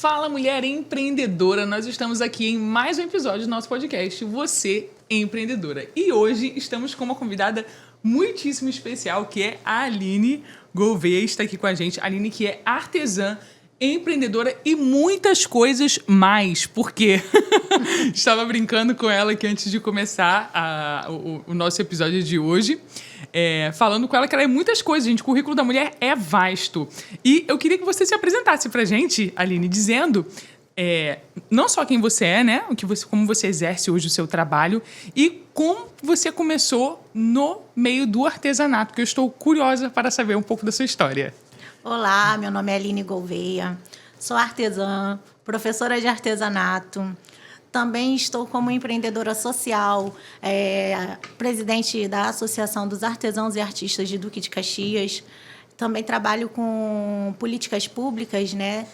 Fala, mulher empreendedora! Nós estamos aqui em mais um episódio do nosso podcast, Você Empreendedora. E hoje estamos com uma convidada muitíssimo especial, que é a Aline Gouveia, está aqui com a gente. A Aline, que é artesã, empreendedora e muitas coisas mais. Porque estava brincando com ela que antes de começar o nosso episódio de hoje, falando com ela que ela é muitas coisas, gente. O currículo da mulher é vasto. E eu queria que você se apresentasse pra gente, Aline, dizendo não só quem você é, né? Como você exerce hoje o seu trabalho e como você começou no meio do artesanato, que eu estou curiosa para saber um pouco da sua história. Olá, meu nome é Aline Gouveia, sou artesã, professora de artesanato. Também estou como empreendedora social, presidente da Associação dos Artesãos e Artistas de Duque de Caxias. Também trabalho com políticas públicas, né,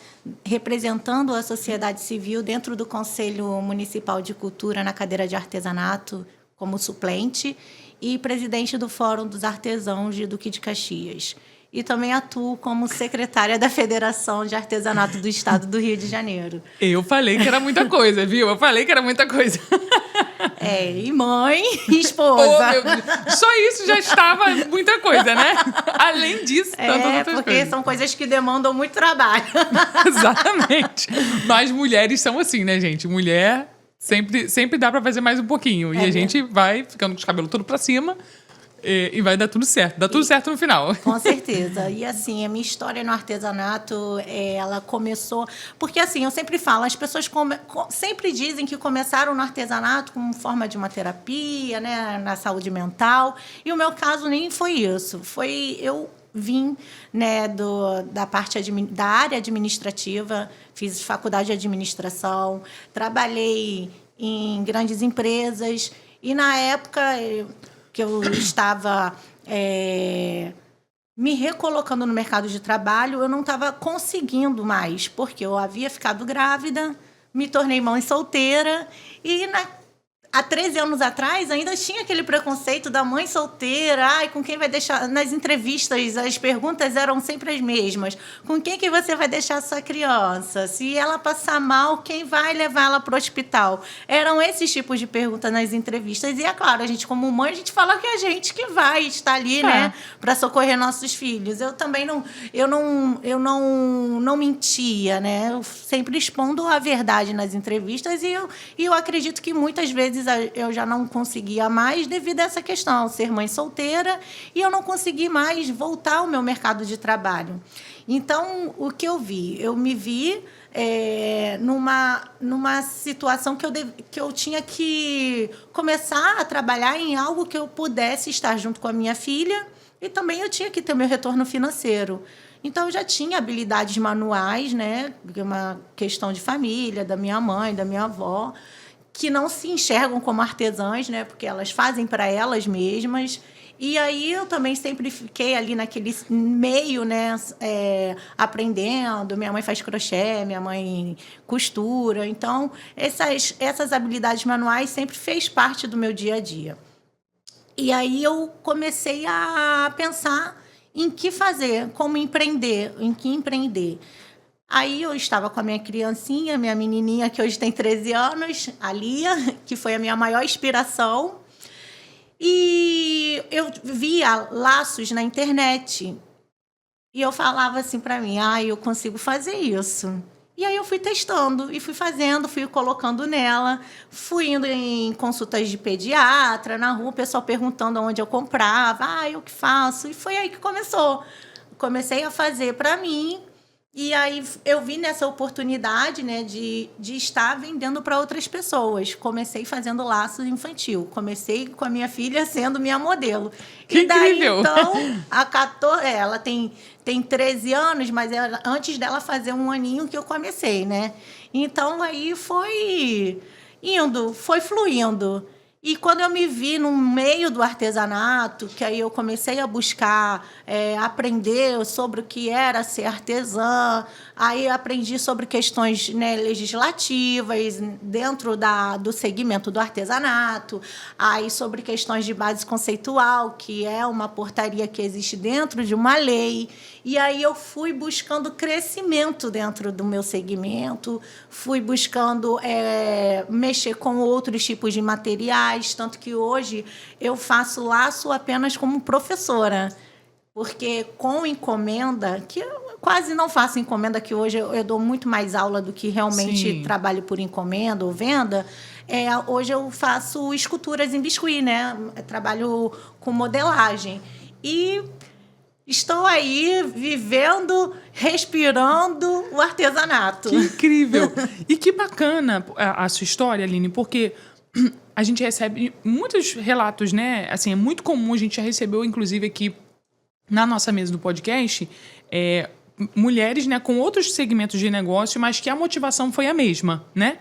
representando a sociedade civil dentro do Conselho Municipal de Cultura na cadeira de artesanato como suplente e presidente do Fórum dos Artesãos de Duque de Caxias. E também atuo como secretária da Federação de Artesanato do Estado do Rio de Janeiro. Eu falei que era muita coisa, viu? Eu falei que era muita coisa. E mãe e esposa. Oh, meu Deus. Só isso já estava muita coisa, né? Além disso, tantas outras porque coisas. são coisas que demandam muito trabalho. Exatamente. Mas mulheres são assim, né, gente? Mulher sempre dá para fazer mais um pouquinho. E a gente vai ficando com os cabelos todo para cima. E vai dar tudo certo. Dá tudo certo no final. Com certeza. E, assim, a minha história no artesanato, ela começou... Porque, assim, eu sempre falo, as pessoas sempre dizem que começaram no artesanato como forma de uma terapia, né, na saúde mental. E o meu caso nem foi isso. Eu vim, né, da área administrativa, fiz faculdade de administração, trabalhei em grandes empresas. E, na época... que eu estava me recolocando no mercado de trabalho, eu não estava conseguindo mais, porque eu havia ficado grávida, me tornei mãe solteira e há 13 anos atrás ainda tinha aquele preconceito da mãe solteira, com quem vai deixar... Nas entrevistas, as perguntas eram sempre as mesmas. Com quem que você vai deixar a sua criança? Se ela passar mal, quem vai levar ela para o hospital? Eram esses tipos de perguntas nas entrevistas. E, é claro, a gente, como mãe, a gente fala que é a gente que vai estar ali, né, para socorrer nossos filhos. Eu também não mentia, né? Eu sempre expondo a verdade nas entrevistas e eu acredito que muitas vezes eu já não conseguia mais devido a essa questão, ser mãe solteira, e eu não consegui mais voltar ao meu mercado de trabalho. Então, o que eu vi? Eu me vi numa situação que eu tinha que começar a trabalhar em algo que eu pudesse estar junto com a minha filha, e também eu tinha que ter meu retorno financeiro. Então, eu já tinha habilidades manuais, né? Uma questão de família, da minha mãe, da minha avó, que não se enxergam como artesãs, né? Porque elas fazem para elas mesmas. E aí eu também sempre fiquei ali naquele meio, né? Aprendendo. Minha mãe faz crochê, minha mãe costura. Então, essas habilidades manuais sempre fez parte do meu dia a dia. E aí eu comecei a pensar em que fazer, como empreender, em que empreender. Aí eu estava com a minha criancinha, minha menininha, que hoje tem 13 anos, a Lia, que foi a minha maior inspiração. E eu via laços na internet. E eu falava assim para mim, eu consigo fazer isso. E aí eu fui testando, e fui fazendo, fui colocando nela. Fui indo em consultas de pediatra, na rua, o pessoal perguntando onde eu comprava. Eu que faço. E foi aí que começou. Comecei a fazer para mim. E aí eu vi nessa oportunidade, né, de estar vendendo para outras pessoas. Comecei fazendo laço infantil. Comecei com a minha filha sendo minha modelo. Que e daí, incrível! Então, ela tem 13 anos, mas antes dela fazer um aninho que eu comecei, né? Então, aí foi indo, foi fluindo. E quando eu me vi no meio do artesanato, que aí eu comecei a buscar aprender sobre o que era ser artesã, aí aprendi sobre questões, né, legislativas dentro do segmento do artesanato, aí sobre questões de base conceitual, que é uma portaria que existe dentro de uma lei. E aí eu fui buscando crescimento dentro do meu segmento, fui buscando mexer com outros tipos de materiais, tanto que hoje eu faço laço apenas como professora, porque com encomenda, que eu quase não faço encomenda, que hoje eu dou muito mais aula do que realmente trabalho por encomenda ou venda. Hoje eu faço esculturas em biscuit, né? Eu trabalho com modelagem. E estou aí vivendo, respirando o artesanato. Que incrível! E que bacana a sua história, Aline, porque a gente recebe muitos relatos, né? Assim, é muito comum, a gente já recebeu, inclusive, aqui na nossa mesa do podcast, mulheres, né, com outros segmentos de negócio, mas que a motivação foi a mesma, né?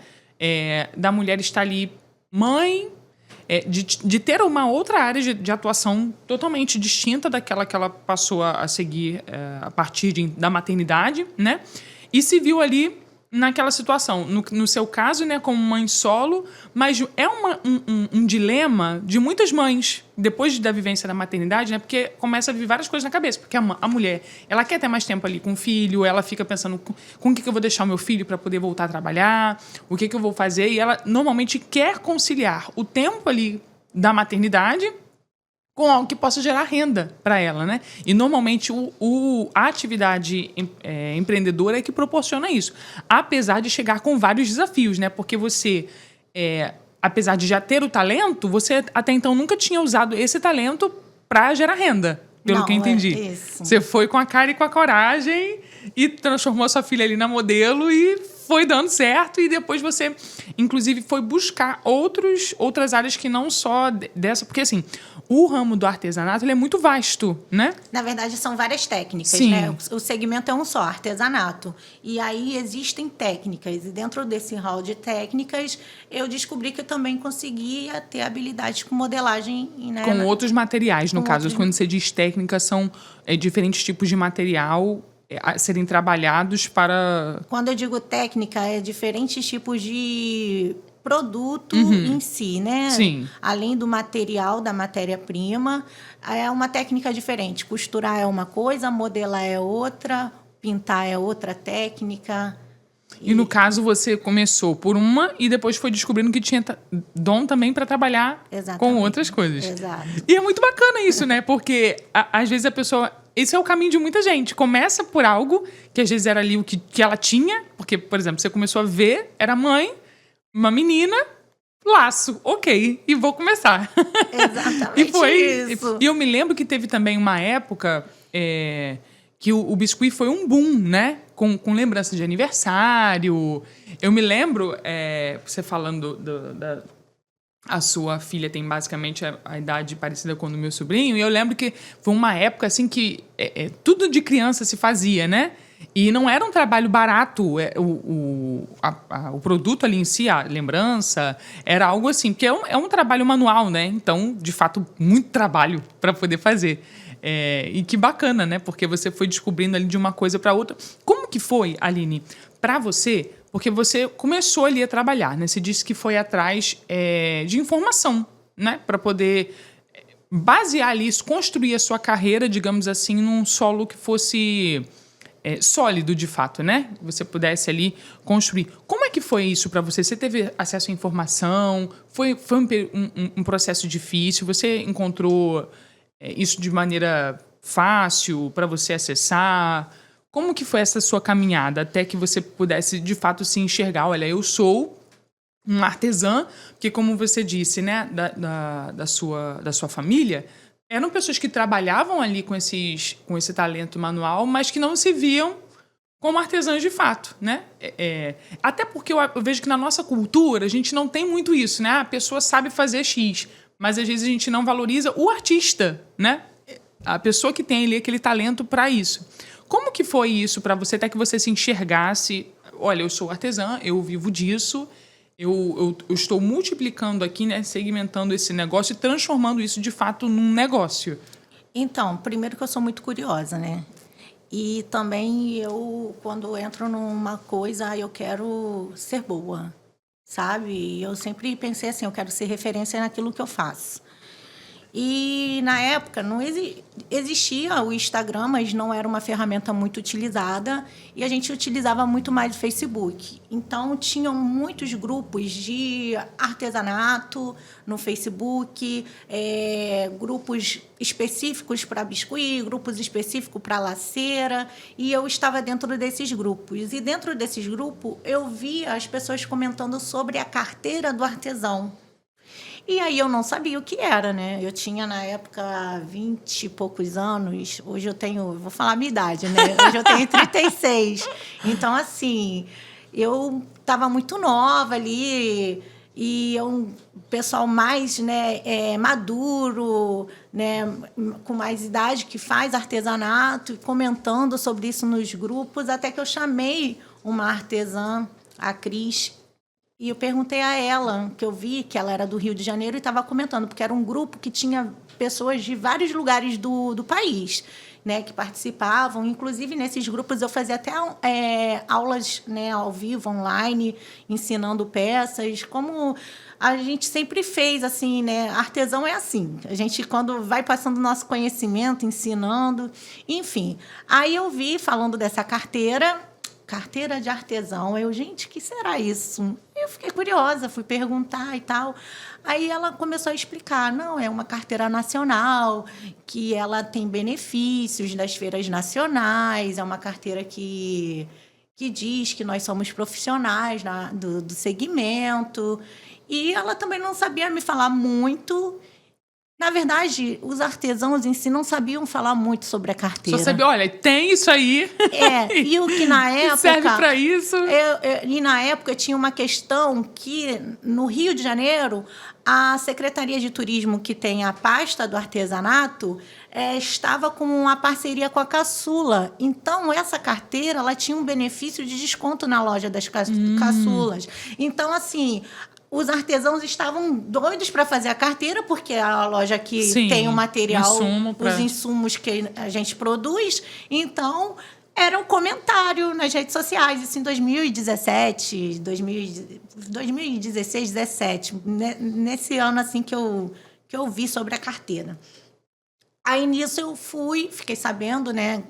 Da mulher estar ali mãe, de ter uma outra área de atuação totalmente distinta daquela que ela passou a seguir a partir da maternidade, né? E se viu ali naquela situação. No seu caso, né, como mãe solo, mas é um dilema de muitas mães, depois da vivência da maternidade, né? Porque começa a vir várias coisas na cabeça. Porque a mulher, ela quer ter mais tempo ali com o filho, ela fica pensando com o que eu vou deixar o meu filho para poder voltar a trabalhar, o que eu vou fazer, e ela normalmente quer conciliar o tempo ali da maternidade com algo que possa gerar renda para ela, né? E normalmente a atividade empreendedora é que proporciona isso, apesar de chegar com vários desafios, né? Porque você, apesar de já ter o talento, você até então nunca tinha usado esse talento para gerar renda, pelo que eu entendi. Isso. Você foi com a cara e com a coragem e transformou a sua filha ali na modelo e foi dando certo, e depois você, inclusive, foi buscar outras áreas que não só dessa... Porque, assim, o ramo do artesanato ele é muito vasto, né? Na verdade, são várias técnicas, Sim. né? O segmento é um só, artesanato. E aí existem técnicas. E dentro desse hall de técnicas, eu descobri que eu também conseguia ter habilidades com modelagem. Né? Com outros materiais, no caso. Quando você diz técnica, são diferentes tipos de material a serem trabalhados para... Quando eu digo técnica, é diferentes tipos de produto em si, né? Sim. Além do material, da matéria-prima, é uma técnica diferente. Costurar é uma coisa, modelar é outra, pintar é outra técnica. E no caso, você começou por uma e depois foi descobrindo que tinha dom também para trabalhar com outras coisas. Exato. E é muito bacana isso, né? Porque às vezes a pessoa... Esse é o caminho de muita gente. Começa por algo que às vezes era ali o que ela tinha. Porque, por exemplo, você começou a ver, era mãe, uma menina, laço, ok, e vou começar. Exatamente E foi isso. E eu me lembro que teve também uma época que o biscuit foi um boom, né? Com lembrança de aniversário. Eu me lembro, você falando a sua filha tem basicamente a idade parecida com a do meu sobrinho, e eu lembro que foi uma época assim que tudo de criança se fazia, né? E não era um trabalho barato. O produto ali em si, a lembrança, era algo assim, porque é um trabalho manual, né? Então, de fato, muito trabalho para poder fazer. E que bacana, né? Porque você foi descobrindo ali de uma coisa para outra. Como que foi, Aline, para você? Porque você começou ali a trabalhar, né? Você disse que foi atrás de informação, né? Para poder basear ali, construir a sua carreira, digamos assim, num solo que fosse sólido, de fato, né? Você pudesse ali construir. Como é que foi isso para você? Você teve acesso à informação? Foi um processo difícil? Você encontrou isso de maneira fácil para você acessar? Como que foi essa sua caminhada até que você pudesse, de fato, se enxergar? Olha, eu sou um artesã, porque, como você disse, né, da sua família, eram pessoas que trabalhavam ali com esse talento manual, mas que não se viam como artesãs de fato, né? Até porque eu vejo que na nossa cultura a gente não tem muito isso, né? A pessoa sabe fazer X, mas às vezes a gente não valoriza o artista, né? A pessoa que tem ali aquele talento para isso. Como que foi isso para você, até que você se enxergasse, olha, eu sou artesã, eu vivo disso, eu estou multiplicando aqui, né, segmentando esse negócio e transformando isso de fato num negócio? Então, primeiro que eu sou muito curiosa, né? E também eu, quando entro numa coisa, eu quero ser boa, sabe? E eu sempre pensei assim, eu quero ser referência naquilo que eu faço. E, na época, não existia o Instagram, mas não era uma ferramenta muito utilizada, e a gente utilizava muito mais o Facebook. Então, tinham muitos grupos de artesanato no Facebook, grupos específicos para biscuit, grupos específicos para laceira, e eu estava dentro desses grupos. E, dentro desses grupos, eu via as pessoas comentando sobre a carteira do artesão. E aí eu não sabia o que era, né? Eu tinha, na época, 20 e poucos anos. Hoje eu tenho... Vou falar a minha idade, né? Hoje eu tenho 36. Então, assim, eu estava muito nova ali. E um pessoal mais, né, maduro, né, com mais idade, que faz artesanato, comentando sobre isso nos grupos, até que eu chamei uma artesã, a Cris, e eu perguntei a ela, que eu vi que ela era do Rio de Janeiro e estava comentando, porque era um grupo que tinha pessoas de vários lugares do país, né, que participavam. Inclusive, nesses grupos, eu fazia até aulas, né, ao vivo, online, ensinando peças, como a gente sempre fez, assim, né? Artesão é assim. A gente, quando vai passando nosso conhecimento, ensinando, enfim. Aí eu vi, falando dessa carteira de artesão. Eu, gente, o que será isso? Eu fiquei curiosa, fui perguntar e tal. Aí ela começou a explicar, não, é uma carteira nacional, que ela tem benefícios das feiras nacionais, é uma carteira que diz que nós somos profissionais do segmento. E ela também não sabia me falar muito. Na verdade, os artesãos em si não sabiam falar muito sobre a carteira. Só sabia, olha, tem isso aí. E o que na época... serve para isso. E na época tinha uma questão que, no Rio de Janeiro, a Secretaria de Turismo, que tem a pasta do artesanato, estava com uma parceria com a Caçula. Então, essa carteira ela tinha um benefício de desconto na loja das caçulas. Então, assim... Os artesãos estavam doidos para fazer a carteira, porque a loja aqui tem o material, os insumos que a gente produz. Então, era um comentário nas redes sociais. Isso em 2017, 2016, 2017. Nesse ano assim, que eu vi sobre a carteira. Aí, nisso, eu fiquei sabendo, né?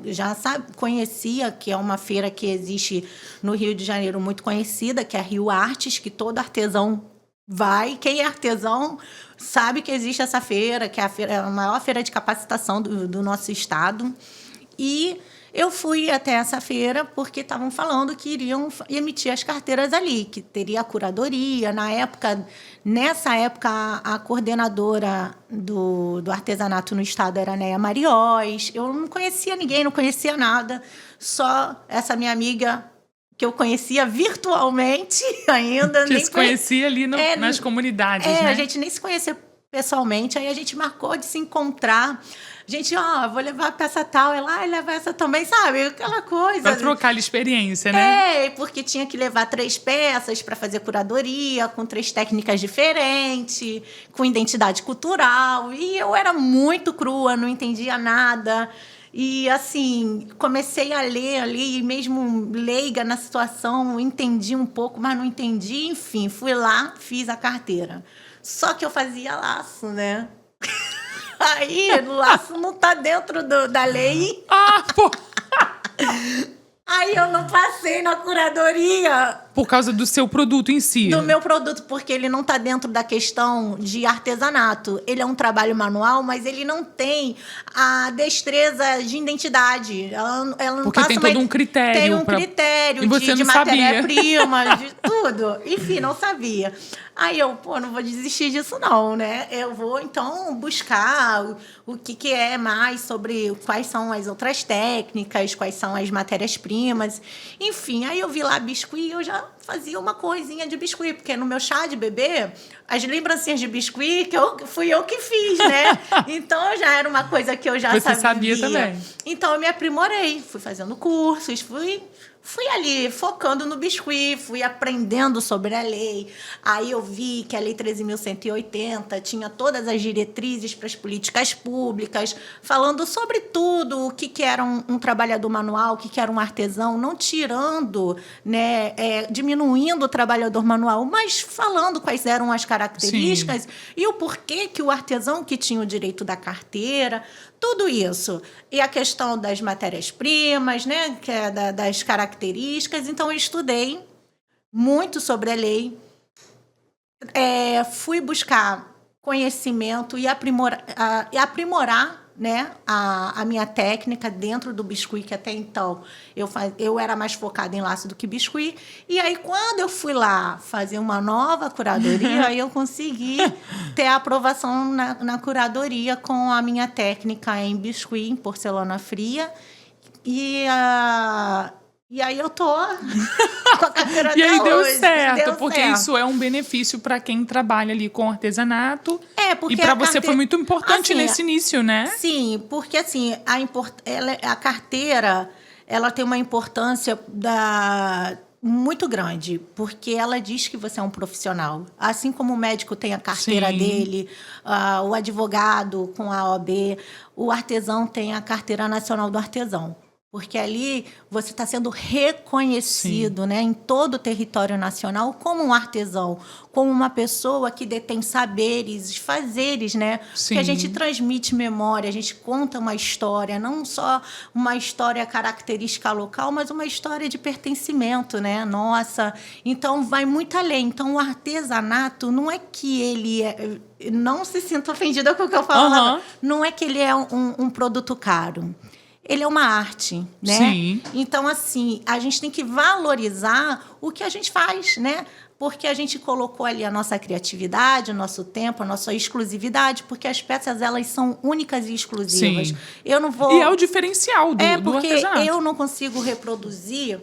Conhecia que é uma feira que existe no Rio de Janeiro muito conhecida, que é a Rio Artes, que todo artesão vai. Quem é artesão sabe que existe essa feira, que é a maior feira de capacitação do nosso estado. E eu fui até essa feira porque estavam falando que iriam emitir as carteiras ali, que teria a curadoria. Nessa época, a coordenadora do artesanato no estado era a Neia Mariós. Eu não conhecia ninguém, não conhecia nada. Só essa minha amiga, que eu conhecia virtualmente ainda. Que se conhecia ali nas comunidades, né? A gente nem se conhecia pessoalmente. Aí a gente marcou de se encontrar. Gente, vou levar a peça tal, ela leva essa também, sabe? Aquela coisa. Pra trocar a experiência, né? Porque tinha que levar 3 peças para fazer curadoria, com 3 técnicas diferentes, com identidade cultural. E eu era muito crua, não entendia nada. E, assim, comecei a ler ali, e mesmo leiga na situação, entendi um pouco, mas não entendi. Enfim, fui lá, fiz a carteira. Só que eu fazia laço, né? Aí, o laço não tá dentro da lei. Pô! Aí eu não passei na curadoria. Por causa do seu produto em si? Do meu produto, porque ele não está dentro da questão de artesanato. Ele é um trabalho manual, mas ele não tem a destreza de identidade. Ela não porque tem todo um critério. Tem um critério de matéria-prima, de tudo. Enfim, não sabia. Aí eu, não vou desistir disso não, né? Eu vou, então, buscar o que é mais sobre quais são as outras técnicas, quais são as matérias-primas. Enfim, aí eu vi lá biscuit e eu já fazia uma coisinha de biscuit, porque no meu chá de bebê, as lembrancinhas de biscuit, fui eu que fiz, né? Então, já era uma coisa que eu já sabia. Você sabia também. Então, eu me aprimorei, fui fazendo cursos, fui fui ali focando no biscuit, fui aprendendo sobre a lei. Aí eu vi que a Lei 13.180 tinha todas as diretrizes para as políticas públicas, falando sobre tudo, o que era um trabalhador manual, o que era um artesão, não tirando, né, diminuindo o trabalhador manual, mas falando quais eram as características. Sim. E o porquê que o artesão que tinha o direito da carteira, tudo isso. E a questão das matérias-primas, né, que é das características. Então, eu estudei muito sobre a lei, fui buscar conhecimento e aprimorar né, a minha técnica dentro do biscuit, que até então eu era mais focada em laço do que biscuit. E aí, quando eu fui lá fazer uma nova curadoria, aí eu consegui ter a aprovação na curadoria com a minha técnica em biscuit, em porcelana fria. E aí eu tô com a carteira E aí deu hoje. certo, porque isso é um benefício para quem trabalha ali com artesanato. Porque e para você foi muito importante assim, nesse início, né? Sim, porque assim, a carteira, ela tem uma importância muito grande, porque ela diz que você é um profissional. Assim como o médico tem a carteira dele, o advogado com a OAB, o artesão tem a carteira nacional do artesão. Porque ali você está sendo reconhecido, né, em todo o território nacional como um artesão, como uma pessoa que detém saberes, fazeres, né? Sim. Que a gente transmite memória, a gente conta uma história, não só uma história característica local, mas uma história de pertencimento, né? Nossa, então vai muito além. Então o artesanato não é que ele não se sinta ofendida com o que eu falo, não é que ele é um produto caro. Ele é uma arte, né? Sim. Então, assim, a gente tem que valorizar o que a gente faz, né? Porque a gente colocou ali a nossa criatividade, o nosso tempo, a nossa exclusividade, porque as peças, elas são únicas e exclusivas. Sim. Eu não vou... E é o diferencial do artesanato. Porque eu não consigo reproduzir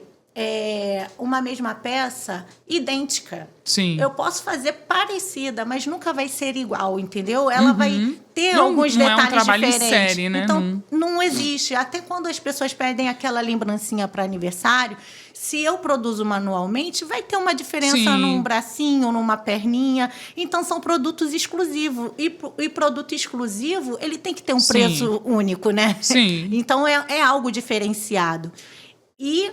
uma mesma peça idêntica. Sim. Eu posso fazer parecida, mas nunca vai ser igual, entendeu? Ela vai ter alguns detalhes diferentes. Não é um trabalho em série, né? Então, não existe. Até quando as pessoas pedem aquela lembrancinha para aniversário, se eu produzo manualmente, vai ter uma diferença num bracinho, numa perninha. Então, são produtos exclusivos. E produto exclusivo, ele tem que ter um preço único, né? Sim. Então, é algo diferenciado. E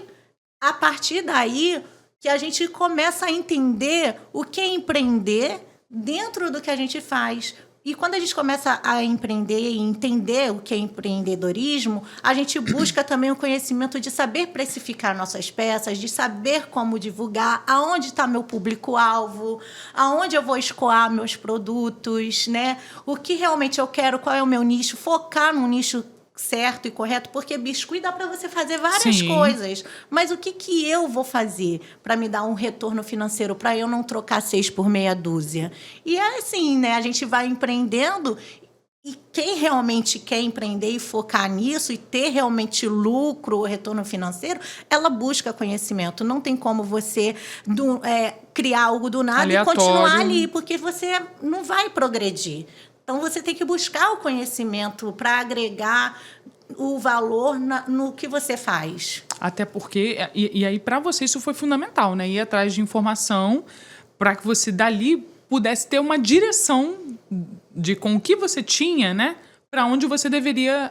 a partir daí que a gente começa a entender o que é empreender dentro do que a gente faz. E quando a gente começa a empreender e entender o que é empreendedorismo, a gente busca também o conhecimento de saber precificar nossas peças, de saber como divulgar, aonde está meu público-alvo, aonde eu vou escoar meus produtos, né? O que realmente eu quero, qual é o meu nicho, focar no nicho certo e correto, porque biscuit dá para você fazer várias coisas. Mas o que eu vou fazer para me dar um retorno financeiro, para eu não trocar 6 por meia dúzia? E é assim, né? A gente vai empreendendo e quem realmente quer empreender e focar nisso e ter realmente lucro, retorno financeiro, ela busca conhecimento. Não tem como você criar algo do nada aleatório. E continuar ali, porque você não vai progredir. Então, você tem que buscar o conhecimento para agregar o valor no que você faz. Até porque... E aí, para você, isso foi fundamental, né? Ir atrás de informação para que você, dali, pudesse ter uma direção com o que você tinha, né? Para onde você deveria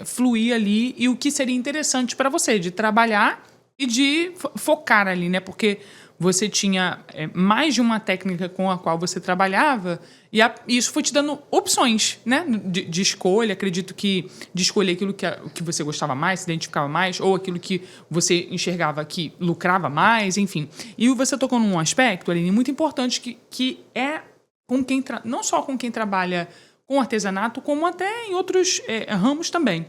fluir ali e o que seria interessante para você, de trabalhar e de focar ali, né? Porque você tinha mais de uma técnica com a qual você trabalhava e isso foi te dando opções, né, de escolha. Acredito que de escolher aquilo que você gostava mais, se identificava mais, ou aquilo que você enxergava que lucrava mais, enfim. E você tocou num aspecto, Aline, muito importante que é com quem não só com quem trabalha com artesanato, como até em outros ramos também,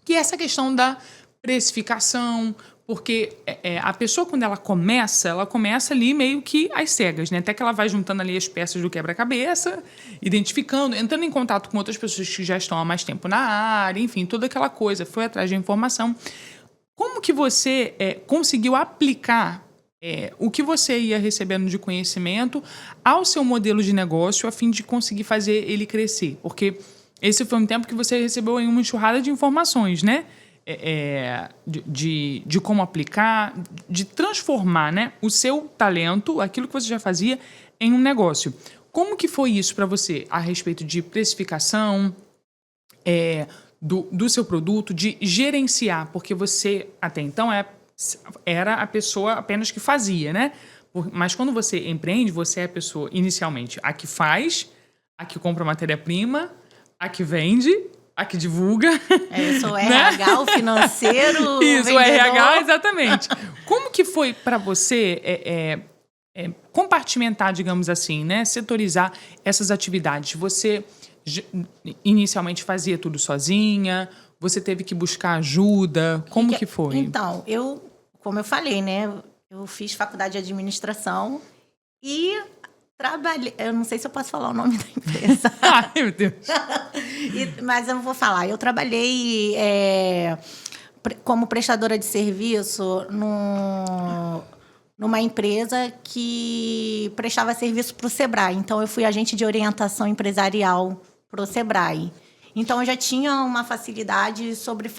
que é essa questão da precificação. Porque a pessoa, quando ela começa ali meio que às cegas, né? Até que ela vai juntando ali as peças do quebra-cabeça, identificando, entrando em contato com outras pessoas que já estão há mais tempo na área, enfim, toda aquela coisa, foi atrás de informação. Como que você conseguiu aplicar o que você ia recebendo de conhecimento ao seu modelo de negócio a fim de conseguir fazer ele crescer? Porque esse foi um tempo que você recebeu aí uma enxurrada de informações, né? de como aplicar, de transformar, né, o seu talento, aquilo que você já fazia, em um negócio. Como que foi isso para você a respeito de precificação, do seu produto, de gerenciar? Porque você, até então, era a pessoa apenas que fazia, né? Mas quando você empreende, você é a pessoa, inicialmente, a que faz, a que compra matéria-prima, a que vende, a que divulga. Eu sou o RH, né? O financeiro, isso, o vendedor. RH, exatamente. Como que foi para você compartimentar, digamos assim, né? Setorizar essas atividades? Você inicialmente fazia tudo sozinha? Você teve que buscar ajuda? Como que foi? Então, como eu falei, né? Eu fiz faculdade de administração e trabalhei... Eu não sei se eu posso falar o nome da empresa. Ai, meu Deus. Mas eu vou falar. Eu trabalhei como prestadora de serviço numa empresa que prestava serviço para o Sebrae. Então, eu fui agente de orientação empresarial para o Sebrae. Então, eu já tinha uma facilidade sobre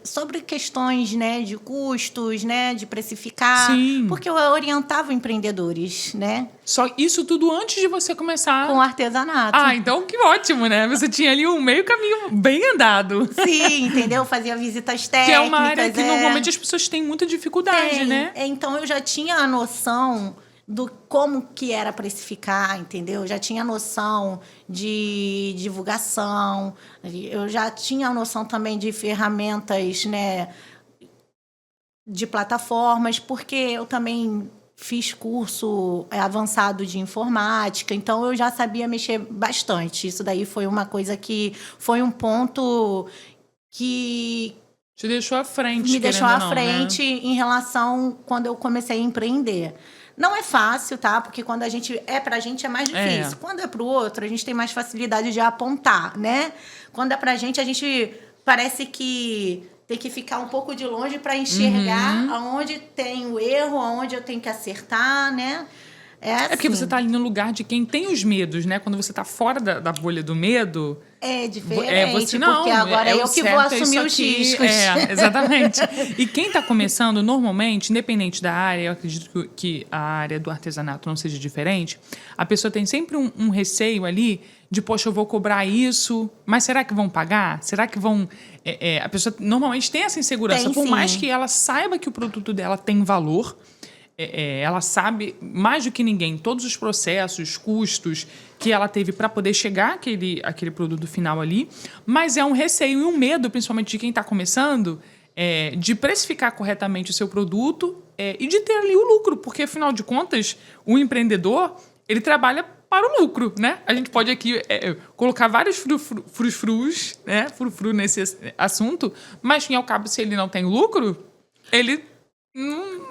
sobre questões, né, de custos, né, de precificar. Sim. Porque eu orientava empreendedores, né? Só isso tudo antes de você começar... Com artesanato. Ah, então que ótimo, né? Você tinha ali um meio caminho bem andado. Sim, entendeu? Fazia visitas técnicas. Que é uma área que normalmente as pessoas têm muita dificuldade, né? Então, eu já tinha a noção do como que era precificar, entendeu? Eu já tinha noção de divulgação, eu já tinha a noção também de ferramentas, né, de plataformas, porque eu também fiz curso avançado de informática, então eu já sabia mexer bastante. Isso daí foi uma coisa que foi um ponto que te deixou à frente, me deixou à frente, né? Em relação quando eu comecei a empreender. Não é fácil, tá? Porque quando pra gente é mais difícil. Quando é pro outro, a gente tem mais facilidade de apontar, né? Quando é pra gente, a gente parece que tem que ficar um pouco de longe para enxergar aonde tem o erro, aonde eu tenho que acertar, né? Assim. Porque você tá ali no lugar de quem tem os medos, né? Quando você tá fora da bolha do medo... É diferente, você não, porque agora eu que vou assumir os riscos. Exatamente. E quem está começando, normalmente, independente da área, eu acredito que a área do artesanato não seja diferente, a pessoa tem sempre um receio ali de, poxa, eu vou cobrar isso, mas será que vão pagar? Será que vão... a pessoa normalmente tem essa insegurança, por mais que ela saiba que o produto dela tem valor... ela sabe, mais do que ninguém, todos os processos, custos que ela teve para poder chegar àquele produto final ali, mas é um receio e um medo, principalmente de quem está começando, de precificar corretamente o seu produto e de ter ali o lucro, porque, afinal de contas, o empreendedor, ele trabalha para o lucro, né? A gente pode aqui colocar vários frus, né? Frufru nesse assunto, mas, ao cabo, se ele não tem lucro, ele...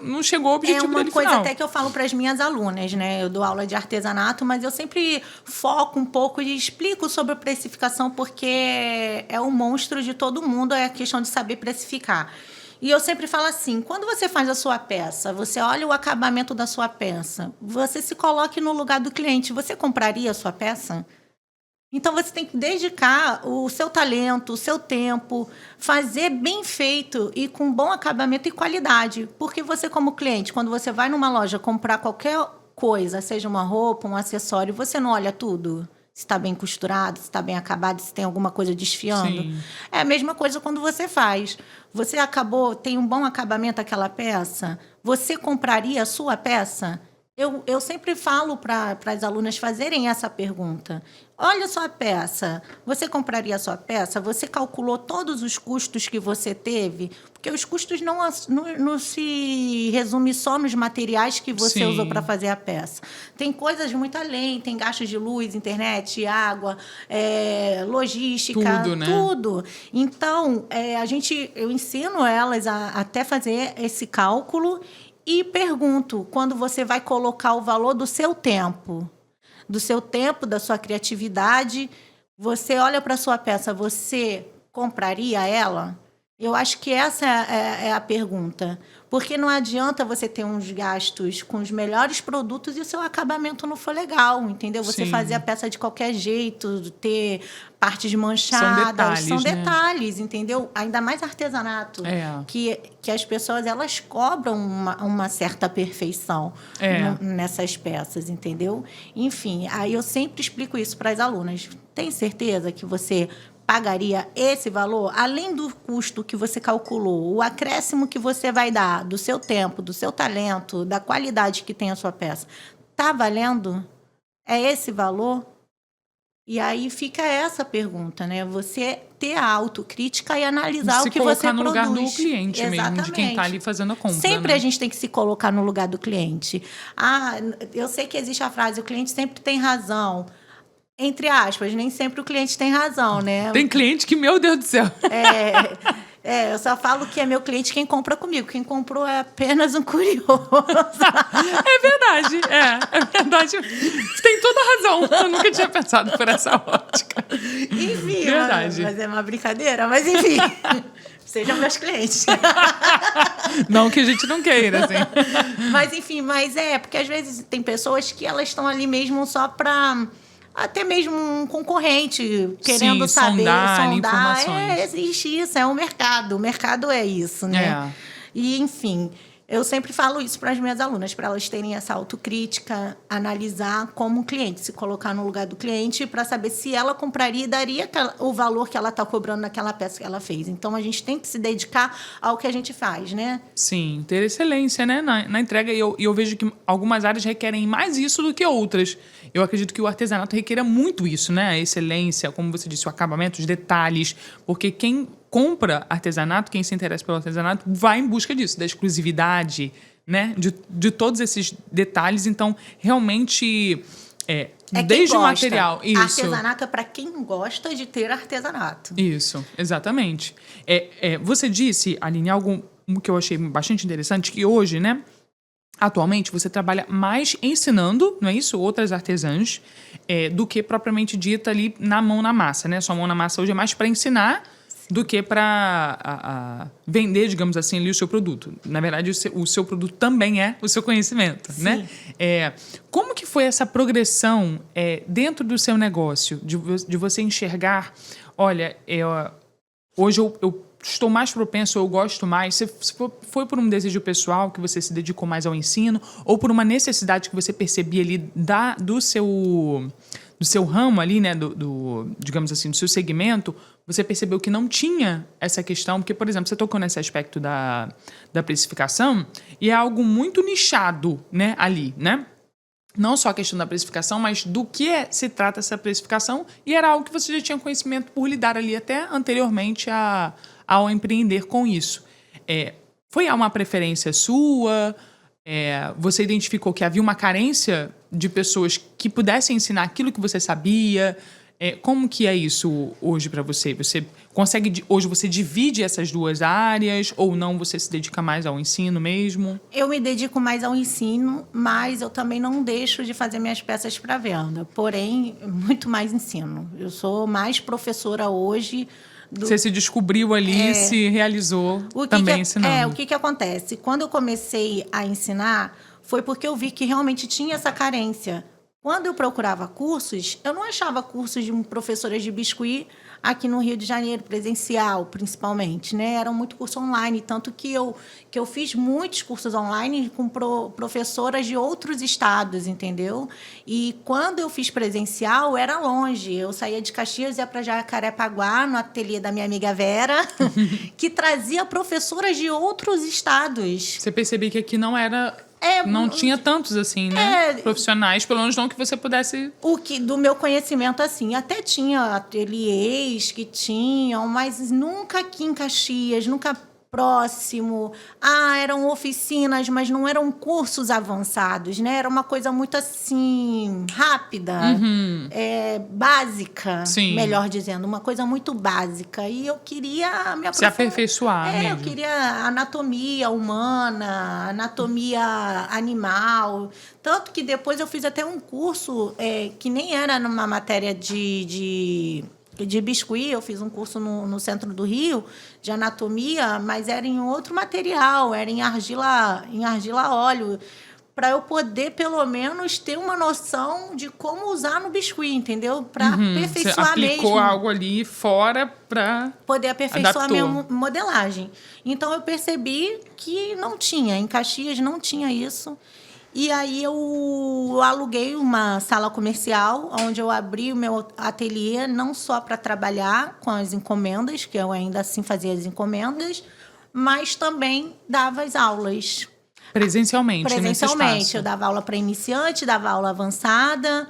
Não chegou ao objetivo dele final. É uma coisa até que eu falo para as minhas alunas, né? Eu dou aula de artesanato, mas eu sempre foco um pouco e explico sobre a precificação, porque é o monstro de todo mundo, é a questão de saber precificar. E eu sempre falo assim, quando você faz a sua peça, você olha o acabamento da sua peça, você se coloque no lugar do cliente, você compraria a sua peça? Então, você tem que dedicar o seu talento, o seu tempo, fazer bem feito e com bom acabamento e qualidade. Porque você, como cliente, quando você vai numa loja comprar qualquer coisa, seja uma roupa, um acessório, você não olha tudo? Se está bem costurado, se está bem acabado, se tem alguma coisa desfiando. Sim. É a mesma coisa quando você faz. Você tem um bom acabamento aquela peça? Você compraria a sua peça? Eu sempre falo para as alunas fazerem essa pergunta. Olha a sua peça. Você compraria a sua peça? Você calculou todos os custos que você teve? Porque os custos não se resumem só nos materiais que você usou para fazer a peça. Tem coisas muito além. Tem gastos de luz, internet, água, logística. Tudo, né? Tudo. Então, eu ensino elas a até fazer esse cálculo. E pergunto, quando você vai colocar o valor do seu tempo, da sua criatividade, você olha para a sua peça, você compraria ela? Eu acho que essa é a pergunta. Porque não adianta você ter uns gastos com os melhores produtos e o seu acabamento não for legal, entendeu? Você Sim. fazer a peça de qualquer jeito, ter partes manchadas. São detalhes, entendeu? Ainda mais artesanato. Que as pessoas, elas cobram uma certa perfeição nessas peças, entendeu? Enfim, aí eu sempre explico isso para as alunas. Tem certeza que você pagaria esse valor, além do custo que você calculou, o acréscimo que você vai dar do seu tempo, do seu talento, da qualidade que tem a sua peça, tá valendo? É esse valor? E aí fica essa pergunta, né? Você ter a autocrítica e analisar o que você produz. Se colocar no lugar do cliente mesmo, de quem está ali fazendo a compra. Sempre a gente tem que se colocar no lugar do cliente. Eu sei que existe a frase, o cliente sempre tem razão. Entre aspas, nem sempre o cliente tem razão, né? Tem cliente que, meu Deus do céu. Eu só falo que é meu cliente quem compra comigo. Quem comprou é apenas um curioso. É verdade, é verdade. Você tem toda a razão. Eu nunca tinha pensado por essa ótica. Enfim, verdade. Mas é uma brincadeira. Mas enfim, sejam meus clientes. Não que a gente não queira, assim. Mas enfim, porque às vezes tem pessoas que elas estão ali mesmo só para... Até mesmo um concorrente querendo saber, sondar. Informações. Existe isso, é um mercado. O mercado é isso, né? E, enfim, eu sempre falo isso para as minhas alunas, para elas terem essa autocrítica, analisar como cliente, se colocar no lugar do cliente para saber se ela compraria e daria o valor que ela está cobrando naquela peça que ela fez. Então, a gente tem que se dedicar ao que a gente faz, né? Sim, ter excelência, né, na entrega. E eu vejo que algumas áreas requerem mais isso do que outras. Eu acredito que o artesanato requer muito isso, né? A excelência, como você disse, o acabamento, os detalhes. Porque quem compra artesanato, quem se interessa pelo artesanato, vai em busca disso, da exclusividade, né? De todos esses detalhes. Então, realmente, desde o material... Isso. Artesanato é para quem gosta de ter artesanato. Isso, exatamente. Você disse, Aline, algo que eu achei bastante interessante, que hoje, né? Atualmente, você trabalha mais ensinando, não é isso? Outras artesãs, do que propriamente dita ali na mão na massa, né? Sua mão na massa hoje é mais para ensinar do que para vender, digamos assim, ali o seu produto. Na verdade, o seu produto também é o seu conhecimento, Sim. né? Como que foi essa progressão dentro do seu negócio, de você enxergar, olha, hoje eu estou mais propenso, eu gosto mais. Se foi por um desejo pessoal que você se dedicou mais ao ensino ou por uma necessidade que você percebia ali do seu ramo ali, né, digamos assim, do seu segmento, você percebeu que não tinha essa questão, porque, por exemplo, você tocou nesse aspecto da precificação e é algo muito nichado, né, ali, né? Não só a questão da precificação, mas do que se trata essa precificação, e era algo que você já tinha conhecimento por lidar ali até anteriormente ao empreender com isso. Foi uma preferência sua? Você identificou que havia uma carência de pessoas que pudessem ensinar aquilo que você sabia? Como que é isso hoje para você? Você consegue... Hoje você divide essas duas áreas ou não, você se dedica mais ao ensino mesmo? Eu me dedico mais ao ensino, mas eu também não deixo de fazer minhas peças para venda. Porém, muito mais ensino. Eu sou mais professora hoje. Você se descobriu ali, se realizou também ensinando. O que acontece? Quando eu comecei a ensinar, foi porque eu vi que realmente tinha essa carência. Quando eu procurava cursos, eu não achava cursos de professoras de biscuit aqui no Rio de Janeiro, presencial, principalmente, né? Eram muito cursos online, tanto que eu fiz muitos cursos online com professoras de outros estados, entendeu? E quando eu fiz presencial, era longe. Eu saía de Caxias e ia para Jacarepaguá, no ateliê da minha amiga Vera, que trazia professoras de outros estados. Você percebeu que aqui não era... não tinha tantos, assim, né? Profissionais, pelo menos não que você pudesse... Do meu conhecimento, assim, até tinha ateliês que tinham, mas nunca aqui em Caxias, nunca próximo. Eram oficinas, mas não eram cursos avançados, né? Era uma coisa muito, assim, rápida, básica, Sim. Melhor dizendo. Uma coisa muito básica. E eu queria me se aperfeiçoar mesmo. Eu queria anatomia humana, anatomia animal. Tanto que depois eu fiz até um curso que nem era numa matéria de de biscuit, eu fiz um curso no centro do Rio, de anatomia, mas era em outro material, era em argila óleo, para eu poder, pelo menos, ter uma noção de como usar no biscuit, entendeu? Para aperfeiçoar Você aplicou mesmo. algo ali fora para Poder aperfeiçoar a minha modelagem. Então, eu percebi que não tinha, em Caxias não tinha isso. E aí, eu aluguei uma sala comercial, onde eu abri o meu ateliê, não só para trabalhar com as encomendas, que eu ainda assim fazia as encomendas, mas também dava as aulas. Presencialmente, nesse espaço. Eu dava aula para iniciante, dava aula avançada.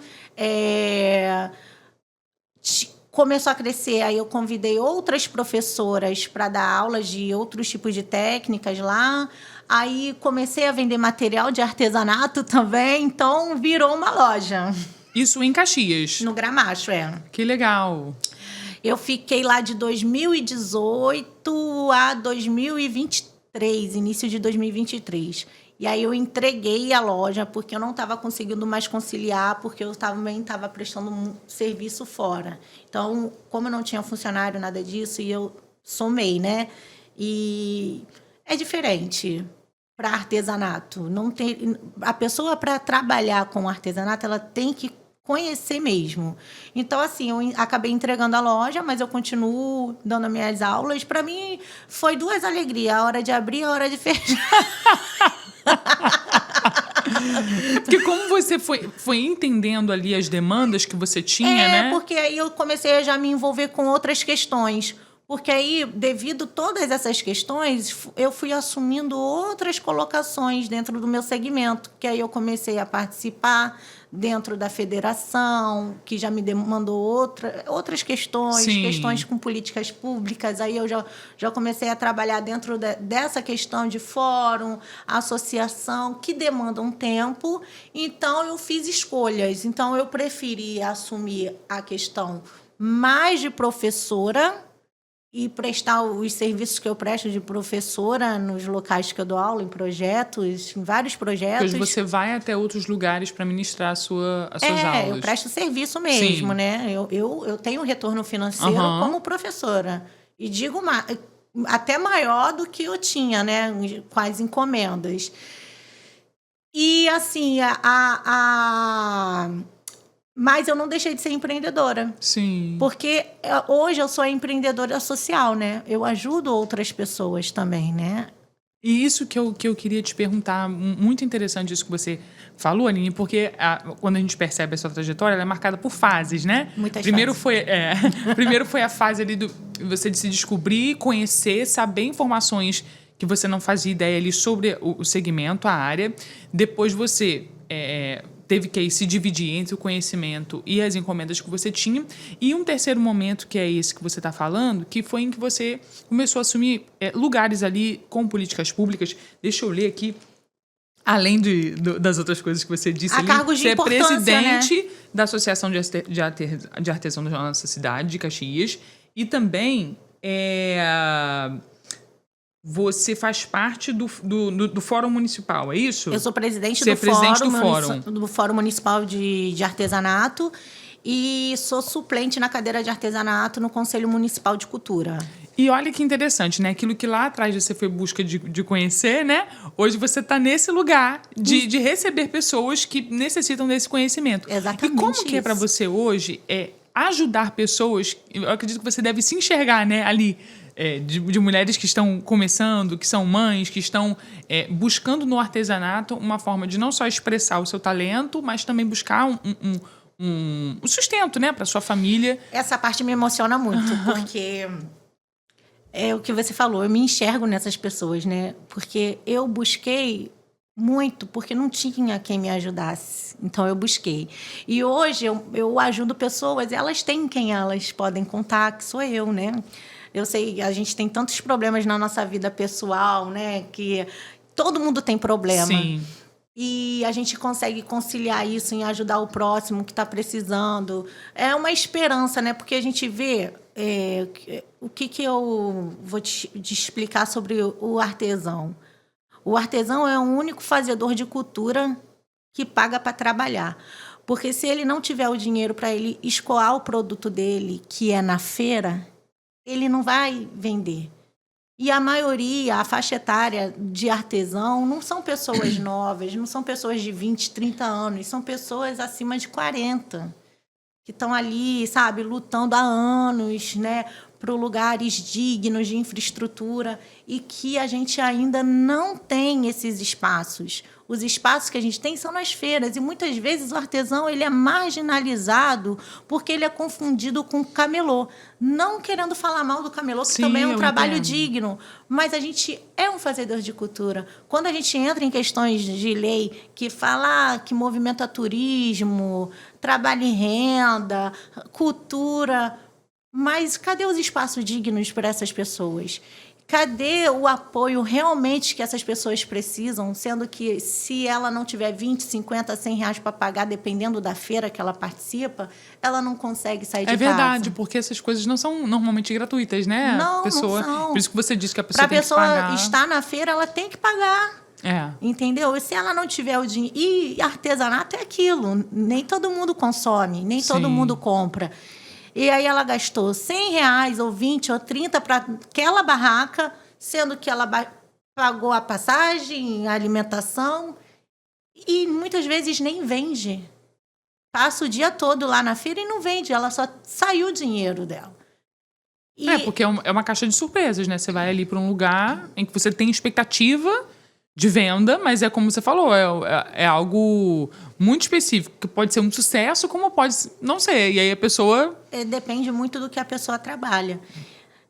Começou a crescer, aí eu convidei outras professoras para dar aulas de outros tipos de técnicas lá. Aí comecei a vender material de artesanato também, então virou uma loja. Isso em Caxias? No Gramacho, Que legal. Eu fiquei lá de 2018 a 2023, início de 2023. E aí eu entreguei a loja, porque eu não estava conseguindo mais conciliar, porque eu também estava prestando um serviço fora. Então, como eu não tinha funcionário, nada disso, e eu somei, né? E é diferente para artesanato. Não tem, a pessoa, para trabalhar com artesanato, ela tem que conhecer mesmo. Então, assim, eu acabei entregando a loja, mas eu continuo dando as minhas aulas. Para mim, foi duas alegrias, a hora de abrir e a hora de fechar. Porque como você foi entendendo ali as demandas que você tinha, né? Porque aí eu comecei a já me envolver com outras questões. Porque aí, devido a todas essas questões, eu fui assumindo outras colocações dentro do meu segmento. Que aí eu comecei a participar dentro da federação, que já me demandou outras questões, Sim. Questões com políticas públicas. Aí eu já comecei a trabalhar dentro dessa questão de fórum, associação, que demanda um tempo. Então, eu fiz escolhas. Então, eu preferi assumir a questão mais de professora e prestar os serviços que eu presto de professora nos locais que eu dou aula, em projetos, em vários projetos. Pois você vai até outros lugares para ministrar as suas aulas. Eu presto serviço mesmo, Sim. né? Eu tenho retorno financeiro como professora. E digo até maior do que eu tinha, né? Com as encomendas. E, assim, mas eu não deixei de ser empreendedora. Sim. Porque hoje eu sou empreendedora social, né? Eu ajudo outras pessoas também, né? E isso que eu queria te perguntar, muito interessante isso que você falou, Aline, porque quando a gente percebe a sua trajetória, ela é marcada por fases, né? Muitas Primeiro fases. Primeiro foi a fase ali do você de se descobrir, conhecer, saber informações que você não fazia ideia ali sobre o segmento, a área. Depois você teve que aí se dividir entre o conhecimento e as encomendas que você tinha. E um terceiro momento, que é esse que você está falando, que foi em que você começou a assumir lugares ali com políticas públicas. Deixa eu ler aqui, além das outras coisas que você disse ali. Cargos de você é importância, presidente, né? da Associação de Artesãos da nossa cidade, de Caxias. E também você faz parte do Fórum Municipal, é isso? Eu sou presidente do Fórum Municipal de Artesanato e sou suplente na cadeira de artesanato no Conselho Municipal de Cultura. E olha que interessante, né? Aquilo que lá atrás você foi em busca de conhecer, né? Hoje você está nesse lugar de receber pessoas que necessitam desse conhecimento. Exatamente. E como que é para você hoje ajudar pessoas? Eu acredito que você deve se enxergar, né, ali. De mulheres que estão começando, que são mães, que estão buscando no artesanato uma forma de não só expressar o seu talento, mas também buscar um sustento, né, para sua família. Essa parte me emociona muito, porque é o que você falou, eu me enxergo nessas pessoas, né? Porque eu busquei muito, porque não tinha quem me ajudasse. Então, eu busquei. E hoje eu ajudo pessoas, elas têm quem elas podem contar, que sou eu, né? Eu sei, a gente tem tantos problemas na nossa vida pessoal, né? Que todo mundo tem problema. Sim. E a gente consegue conciliar isso em ajudar o próximo que está precisando. É uma esperança, né? Porque a gente vê... o que eu vou te explicar sobre o artesão? O artesão é o único fazedor de cultura que paga para trabalhar. Porque se ele não tiver o dinheiro para ele escoar o produto dele, que é na feira, ele não vai vender. E a maioria, a faixa etária de artesão, não são pessoas novas, não são pessoas de 20, 30 anos, são pessoas acima de 40, que estão ali, sabe, lutando há anos, né, para lugares dignos de infraestrutura, e que a gente ainda não tem esses espaços. Os espaços que a gente tem são nas feiras, e muitas vezes o artesão ele é marginalizado porque ele é confundido com camelô. Não querendo falar mal do camelô, que Sim, também é um eu trabalho entendo. digno, mas a gente é um fazedor de cultura. Quando a gente entra em questões de lei que fala que movimenta turismo, trabalho e renda, cultura, mas cadê os espaços dignos para essas pessoas? Cadê o apoio realmente que essas pessoas precisam, sendo que se ela não tiver 20, 50, 100 reais para pagar, dependendo da feira que ela participa, ela não consegue sair de casa. É verdade, porque essas coisas não são normalmente gratuitas, né? Não, pessoa, não são. Por isso que você disse que a pessoa Para a tem que pagar. pessoa estar na feira, ela tem que pagar. É. Entendeu? E se ela não tiver o dinheiro... E artesanato é aquilo. Nem todo mundo consome, nem todo Sim. mundo compra. E aí ela gastou 100 reais, ou 20, ou 30 para aquela barraca, sendo que ela pagou a passagem, a alimentação, e muitas vezes nem vende. Passa o dia todo lá na feira e não vende, ela só saiu o dinheiro dela. Porque é uma caixa de surpresas, né? Você vai ali para um lugar em que você tem expectativa de venda, mas é como você falou, é algo muito específico, que pode ser um sucesso, como pode não ser. E aí a pessoa... Depende muito do que a pessoa trabalha.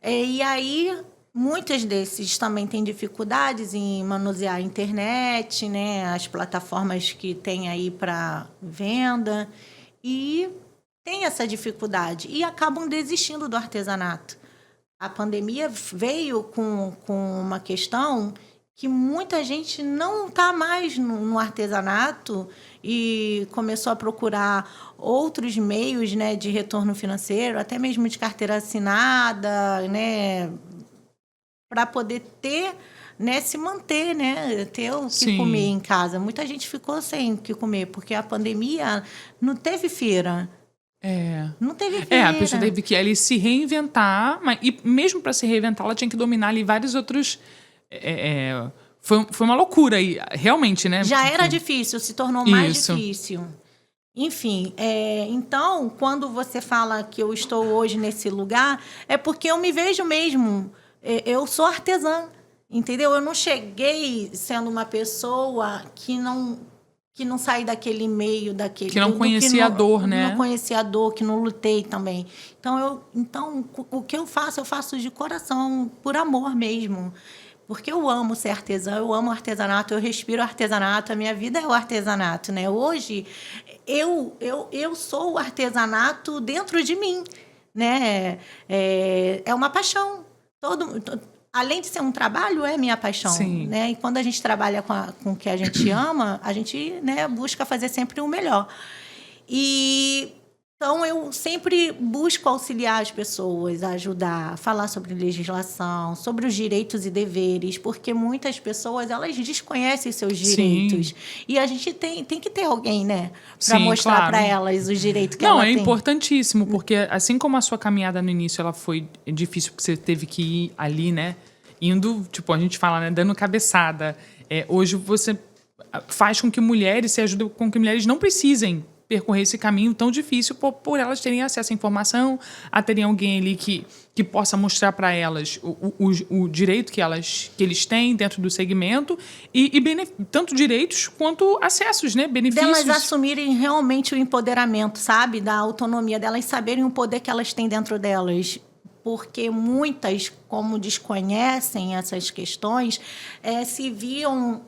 E aí, muitos desses também têm dificuldades em manusear a internet, né? As plataformas que tem aí para venda, e tem essa dificuldade, e acabam desistindo do artesanato. A pandemia veio com uma questão que muita gente não está mais no artesanato e começou a procurar outros meios, né, de retorno financeiro, até mesmo de carteira assinada, né, para poder ter, né, se manter, né, ter o que Sim. comer em casa. Muita gente ficou sem o que comer, porque a pandemia não teve feira. Não teve feira. A pessoa teve que ali se reinventar, e mesmo para se reinventar, ela tinha que dominar ali vários outros... Foi uma loucura aí, realmente, né? Já era difícil, se tornou mais Isso. difícil. Enfim, então, quando você fala que eu estou hoje nesse lugar, é porque eu me vejo mesmo. Eu sou artesã, entendeu? Eu não cheguei sendo uma pessoa que não saí daquele meio, daquele... Que não conhecia a dor, né? Não conhecia a dor, que não lutei também. Então, o que eu faço de coração, por amor mesmo. Porque eu amo ser artesã, eu amo artesanato, eu respiro artesanato, a minha vida é o artesanato, né? Hoje, eu sou o artesanato dentro de mim, né? É uma paixão. Além de ser um trabalho, é minha paixão. Sim. Né? E quando a gente trabalha com o que a gente ama, a gente, né, busca fazer sempre o melhor. Então, eu sempre busco auxiliar as pessoas, ajudar, falar sobre legislação, sobre os direitos e deveres, porque muitas pessoas, elas desconhecem seus direitos. Sim. E a gente tem que ter alguém, né, para mostrar claro. para elas os direitos que ela tem. Não, é importantíssimo, porque assim como a sua caminhada no início, ela foi difícil, porque você teve que ir ali, né, indo, tipo, a gente fala, né, dando cabeçada. Hoje você faz com que mulheres, se ajuda com que mulheres não precisem percorrer esse caminho tão difícil por elas terem acesso à informação, a terem alguém ali que possa mostrar para elas o direito que eles têm dentro do segmento e tanto direitos quanto acessos, né? Benefícios. Delas assumirem realmente o empoderamento, sabe? Da autonomia, delas saberem o poder que elas têm dentro delas. Porque muitas, como desconhecem essas questões, se viam...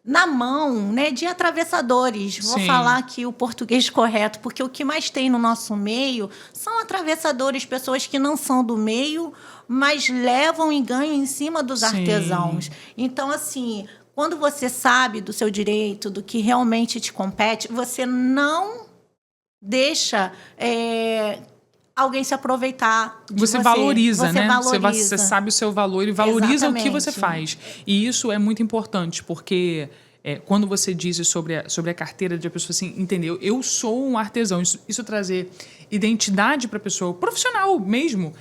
na mão, né, de atravessadores. Vou Sim. falar aqui o português correto, porque o que mais tem no nosso meio são atravessadores, pessoas que não são do meio, mas levam e ganham em cima dos artesãos. Então, assim, quando você sabe do seu direito, do que realmente te compete, você não deixa... alguém se aproveitar de você. Valoriza, né? Valoriza. Você sabe o seu valor e valoriza Exatamente. O que você faz. E isso é muito importante, porque quando você disse sobre a carteira, de a pessoa assim, entender, eu sou um artesão, isso trazer identidade para a pessoa, profissional mesmo,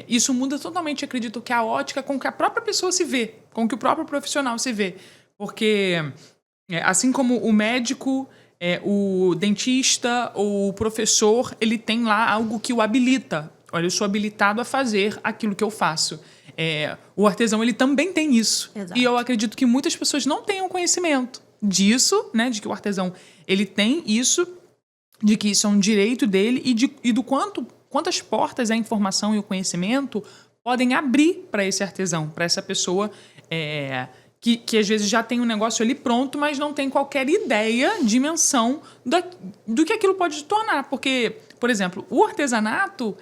isso muda totalmente, acredito, que a ótica com que a própria pessoa se vê, com que o próprio profissional se vê. Porque, assim como o médico, o dentista ou o professor, ele tem lá algo que o habilita. Olha, eu sou habilitado a fazer aquilo que eu faço. O artesão, ele também tem isso. Exato. E eu acredito que muitas pessoas não tenham conhecimento disso, né? De que o artesão, ele tem isso, de que isso é um direito dele e do quantas portas a informação e o conhecimento podem abrir para esse artesão, para essa pessoa que às vezes já tem um negócio ali pronto, mas não tem qualquer ideia, dimensão do que aquilo pode tornar. Porque, por exemplo, o artesanato,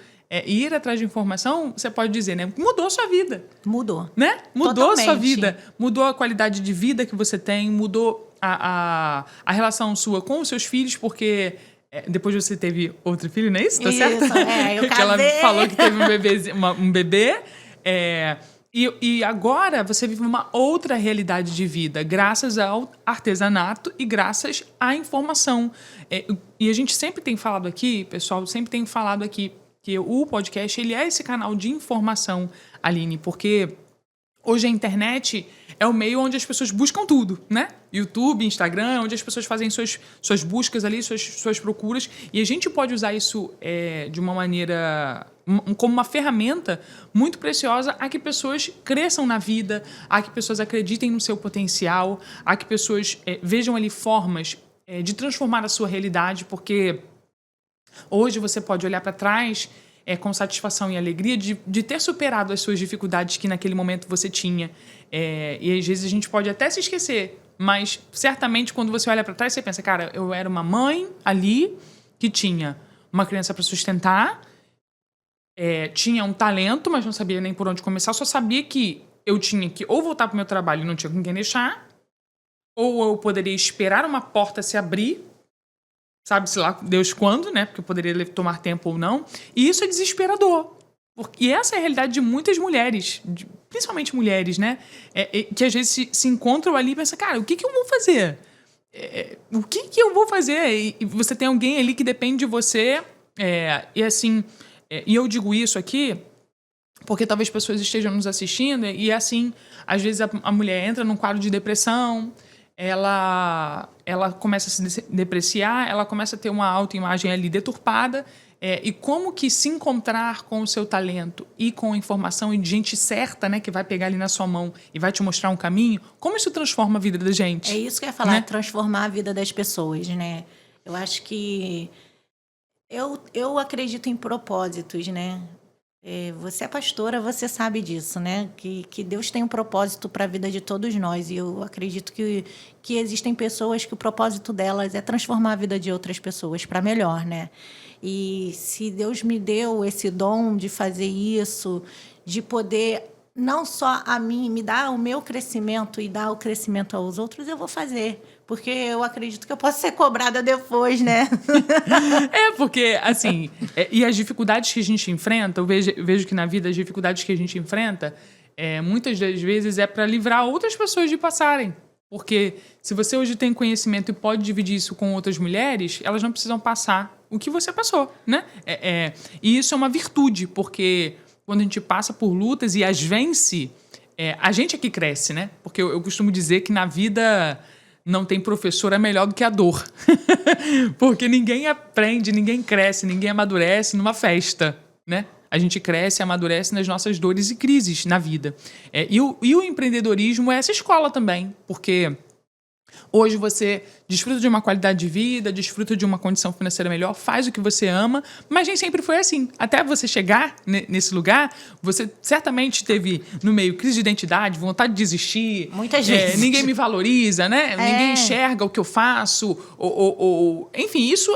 ir atrás de informação, você pode dizer, né? Mudou a sua vida. Mudou. Né? Mudou Totalmente. a sua vida. Mudou a qualidade de vida que você tem, mudou a relação sua com os seus filhos, porque depois você teve outro filho, não é isso? Tá certo? Eu casei. Que ela falou que teve um bebê. E agora você vive uma outra realidade de vida, graças ao artesanato e graças à informação. E a gente sempre tem falado aqui, pessoal, que o podcast, ele é esse canal de informação, Aline, porque hoje a internet é o meio onde as pessoas buscam tudo, né? YouTube, Instagram, onde as pessoas fazem suas buscas ali, suas procuras, e a gente pode usar isso de uma maneira, como uma ferramenta muito preciosa a que pessoas cresçam na vida, a que pessoas acreditem no seu potencial, a que pessoas vejam ali formas de transformar a sua realidade, porque hoje você pode olhar para trás com satisfação e alegria de ter superado as suas dificuldades que naquele momento você tinha. E às vezes a gente pode até se esquecer, mas certamente quando você olha para trás, você pensa, cara, eu era uma mãe ali que tinha uma criança para sustentar, tinha um talento, mas não sabia nem por onde começar, só sabia que eu tinha que ou voltar para o meu trabalho e não tinha com quem deixar, ou eu poderia esperar uma porta se abrir, sabe-se lá Deus quando, né? Porque poderia tomar tempo ou não. E isso é desesperador. E essa é a realidade de muitas mulheres, principalmente mulheres, né? Que às vezes se encontram ali e pensam, cara, o que eu vou fazer? O que eu vou fazer? E você tem alguém ali que depende de você. E assim, e eu digo isso aqui porque talvez pessoas estejam nos assistindo e assim, às vezes a mulher entra num quadro de depressão, ela começa a se depreciar, ela começa a ter uma autoimagem ali deturpada, e como que se encontrar com o seu talento e com a informação e de gente certa, né, que vai pegar ali na sua mão e vai te mostrar um caminho, como isso transforma a vida da gente? É isso que eu ia falar, né? Transformar a vida das pessoas, né? Eu acho que eu acredito em propósitos, né? Você é pastora, você sabe disso, né? Que Deus tem um propósito para a vida de todos nós. E eu acredito que existem pessoas que o propósito delas é transformar a vida de outras pessoas para melhor, né? E se Deus me deu esse dom de fazer isso, de poder não só a mim, me dar o meu crescimento e dar o crescimento aos outros, eu vou fazer. Porque eu acredito que eu posso ser cobrada depois, né? Porque, assim, e as dificuldades que a gente enfrenta, eu vejo que na vida as dificuldades que a gente enfrenta, muitas das vezes é para livrar outras pessoas de passarem. Porque se você hoje tem conhecimento e pode dividir isso com outras mulheres, elas não precisam passar o que você passou, né? E isso é uma virtude, porque quando a gente passa por lutas e as vence, a gente é que cresce, né? Porque eu costumo dizer que na vida não tem professora melhor do que a dor. Porque ninguém aprende, ninguém cresce, ninguém amadurece numa festa, né? A gente cresce e amadurece nas nossas dores e crises na vida. E o empreendedorismo é essa escola também, porque hoje você desfruta de uma qualidade de vida, desfruta de uma condição financeira melhor, faz o que você ama, mas nem sempre foi assim. Até você chegar nesse lugar, você certamente teve no meio crise de identidade, vontade de desistir. Muitas vezes. Ninguém me valoriza, né? Ninguém enxerga o que eu faço. Enfim, isso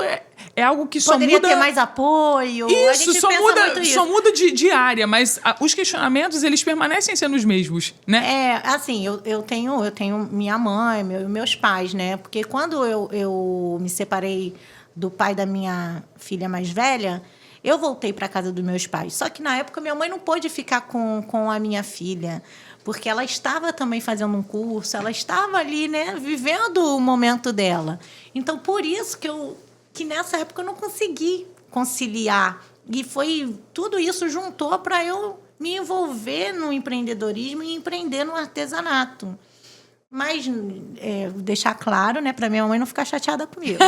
é algo que só Poderia muda... ter mais apoio. Isso, a gente só muda de área, mas os questionamentos, eles permanecem sendo os mesmos, né? Assim, eu tenho minha mãe, meus pais, né? Porque quando eu me separei do pai da minha filha mais velha, eu voltei para casa dos meus pais. Só que na época minha mãe não pôde ficar com a minha filha, porque ela estava também fazendo um curso, ela estava ali, né, vivendo o momento dela. Então, por isso que nessa época eu não consegui conciliar. E tudo isso juntou para eu me envolver no empreendedorismo e empreender no artesanato. Mas deixar claro, né, para minha mãe não ficar chateada comigo.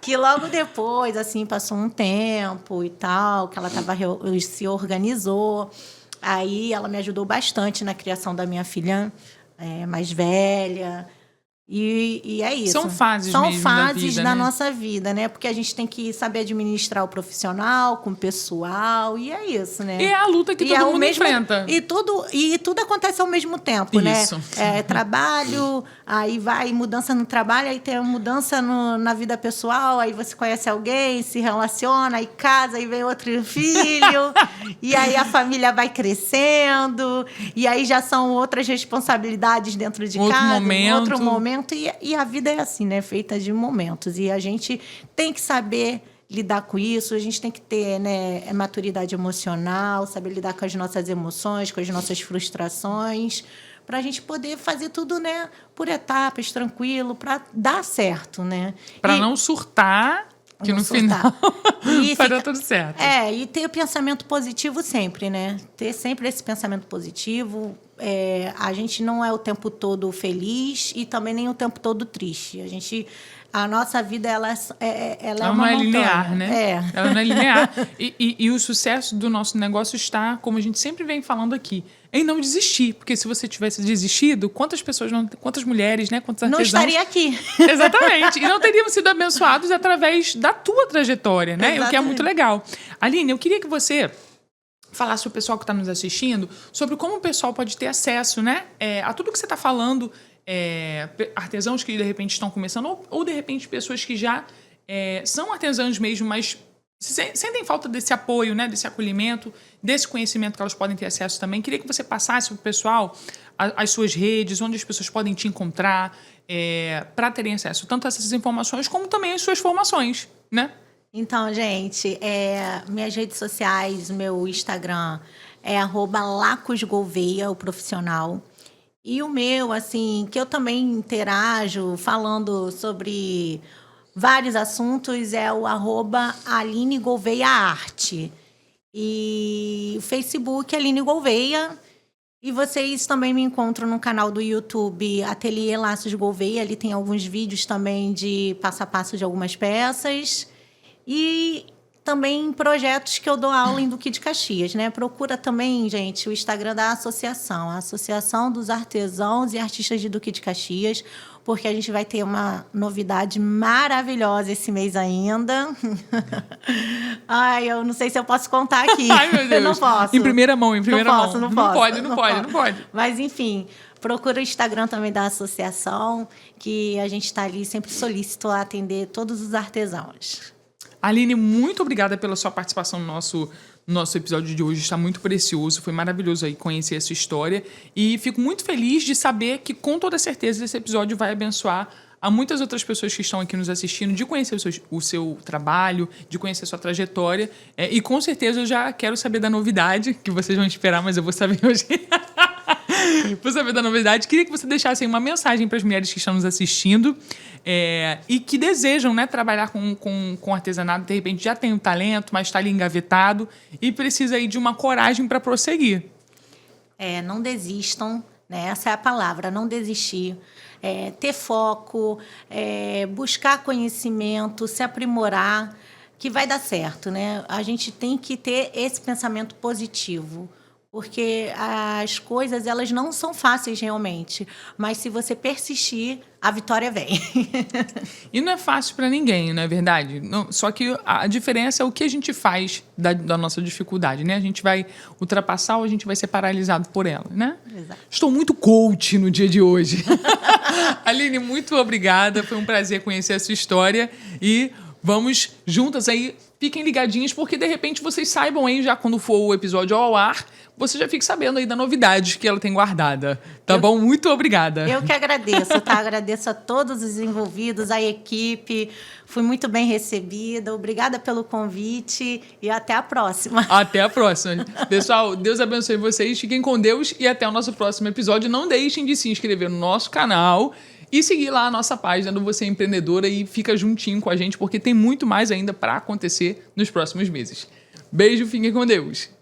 Que logo depois, assim, passou um tempo e tal, que ela se organizou. Aí ela me ajudou bastante na criação da minha filha mais velha. E é isso. São fases São mesmo fases da vida, da né? nossa vida, né? Porque a gente tem que saber administrar o profissional com o pessoal, e é isso, né? E é a luta que todo mundo enfrenta. E tudo acontece ao mesmo tempo, Isso. né? Trabalho, aí vai mudança no trabalho, aí tem mudança na vida pessoal, aí você conhece alguém, se relaciona, aí casa, aí vem outro filho, e aí a família vai crescendo, e aí já são outras responsabilidades dentro de casa. Outro momento. E a vida é assim, né? Feita de momentos. E a gente tem que saber lidar com isso, a gente tem que ter, né, maturidade emocional, saber lidar com as nossas emoções, com as nossas frustrações, para a gente poder fazer tudo, né, por etapas, tranquilo, para dar certo, né? Para não surtar, que no final vai dar tudo certo. E ter o pensamento positivo sempre, né? Ter sempre esse pensamento positivo. A gente não é o tempo todo feliz e também nem o tempo todo triste. A nossa vida, ela é uma não é montanha. linear, né? Ela não é linear. E o sucesso do nosso negócio está, como a gente sempre vem falando aqui, em não desistir. Porque se você tivesse desistido, quantas mulheres, né? Quantos artesãos... Não estaria aqui. Exatamente. E não teríamos sido abençoados através da tua trajetória, né? Exatamente. O que é muito legal. Aline, eu queria que você falasse para o pessoal que está nos assistindo sobre como o pessoal pode ter acesso, né, a tudo que você está falando, artesãos que de repente estão começando ou de repente pessoas que já são artesãos mesmo, mas sentem falta desse apoio, né, desse acolhimento, desse conhecimento que elas podem ter acesso também. Queria que você passasse para o pessoal as suas redes, onde as pessoas podem te encontrar, para terem acesso tanto a essas informações como também às suas formações, né? Então, gente, minhas redes sociais, meu Instagram é @lacosgouveia, o profissional. E o meu, assim, que eu também interajo falando sobre vários assuntos, é o @AlineGouveiaArte. E o Facebook, Aline Gouveia. E vocês também me encontram no canal do YouTube Ateliê Laços Gouveia. Ali tem alguns vídeos também de passo a passo de algumas peças. E também projetos que eu dou aula em Duque de Caxias, né? Procura também, gente, o Instagram da associação, a Associação dos Artesãos e Artistas de Duque de Caxias, porque a gente vai ter uma novidade maravilhosa esse mês ainda. Ai, eu não sei se eu posso contar aqui. Ai, meu Deus. Eu não posso. Em primeira mão. Não pode. Mas, enfim, procura o Instagram também da associação, que a gente está ali sempre solícito a atender todos os artesãos. Aline, muito obrigada pela sua participação no nosso episódio de hoje. Está muito precioso, foi maravilhoso aí conhecer essa história. E fico muito feliz de saber que, com toda certeza, esse episódio vai abençoar a muitas outras pessoas que estão aqui nos assistindo, de conhecer o seu trabalho, de conhecer a sua trajetória. E, com certeza, eu já quero saber da novidade, que vocês vão esperar, mas eu vou saber hoje. Vou saber da novidade. Queria que você deixasse aí uma mensagem para as mulheres que estão nos assistindo e que desejam, né, trabalhar com artesanato. De repente já tem um talento, mas está ali engavetado e precisa aí de uma coragem para prosseguir. Não desistam, né? Essa é a palavra, não desistir. Ter foco, buscar conhecimento, se aprimorar, que vai dar certo, né? A gente tem que ter esse pensamento positivo. Porque as coisas, elas não são fáceis realmente. Mas se você persistir, a vitória vem. E não é fácil para ninguém, não é verdade? Não, só que a diferença é o que a gente faz da nossa dificuldade, né? A gente vai ultrapassar ou a gente vai ser paralisado por ela, né? Exato. Estou muito coach no dia de hoje. Aline, muito obrigada. Foi um prazer conhecer a sua história. E vamos juntas aí fiquem ligadinhos, porque de repente vocês saibam aí, já quando for o episódio ao ar, você já fique sabendo aí da novidade que ela tem guardada. Tá bom? Muito obrigada. Eu que agradeço, tá? Agradeço a todos os envolvidos, a equipe. Fui muito bem recebida. Obrigada pelo convite e até a próxima. Até a próxima. Pessoal, Deus abençoe vocês. Fiquem com Deus e até o nosso próximo episódio. Não deixem de se inscrever no nosso canal e seguir lá a nossa página do Você Empreendedora e fica juntinho com a gente, porque tem muito mais ainda para acontecer nos próximos meses. Beijo, fiquem com Deus.